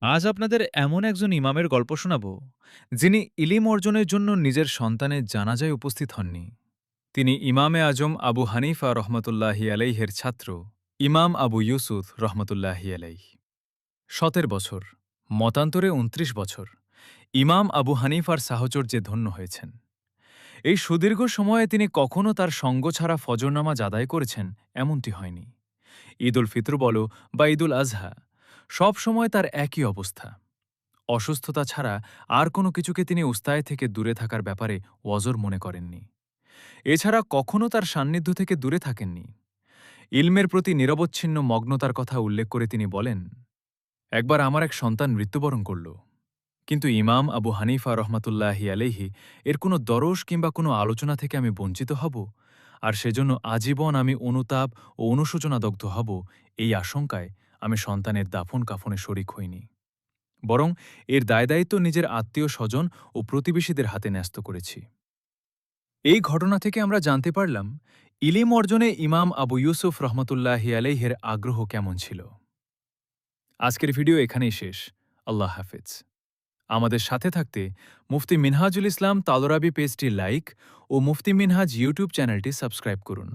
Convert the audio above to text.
আজ আপনাদের এমন একজন ইমামের গল্প শোনাব, যিনি ইলিম অর্জনের জন্য নিজের সন্তানের জানাজায় উপস্থিত হননি। তিনি ইমামে আজম আবু হানিফা রহমতুল্লাহি আলাইহের ছাত্র, ইমাম আবু ইউসুফ রহমতুল্লাহি আলাইহ। ১৭ বছর, মতান্তরে ২৯ বছর, ইমাম আবু হানিফার সাহচর্যে ধন্য হয়েছেন। এই সুদীর্ঘ সময়ে তিনি কখনও তার সঙ্গ ছাড়া ফজর নামাজ আদায় করেছেন এমনটি হয়নি। ঈদ উল ফিতর বলো বা ঈদুল আজহা, সব সময় তার একই অবস্থা। অসুস্থতা ছাড়া আর কোনো কিছুকে তিনি উস্তায় থেকে দূরে থাকার ব্যাপারে ওয়াজর মনে করেননি। এছাড়া কখনো তার সান্নিধ্য থেকে দূরে থাকেননি। ইলমের প্রতি নিরবচ্ছিন্ন মগ্নতার কথা উল্লেখ করে তিনি বলেন, একবার আমার এক সন্তান মৃত্যুবরণ করল, কিন্তু ইমাম আবু হানিফা রহমাতুল্লাহি আলাইহি এর কোনো দরস কিংবা কোনো আলোচনা থেকে আমি বঞ্চিত হব, আর সেজন্য আজীবন আমি অনুতাপ ও অনুশোচনাদগ্ধ হব, এই আশঙ্কায় আমি সন্তানের দাফন কাফনে শরিক হইনি, বরং এর দায়দায়িত্ব নিজের আত্মীয় স্বজন ও প্রতিবেশীদের হাতে ন্যস্ত করেছি। এই ঘটনা থেকে আমরা জানতে পারলাম ইলিম অর্জনে ইমাম আবু ইউসুফ রহমতুল্লাহি আলাইহের আগ্রহ কেমন ছিল। আজকের ভিডিও এখানেই শেষ। আল্লাহ হাফেজ। আমাদের সাথে থাকতে মুফতি মিনহাজুল ইসলাম তালরাবি পেজটি লাইক ও মুফতি মিনহাজ ইউটিউব চ্যানেলটি সাবস্ক্রাইব করুন।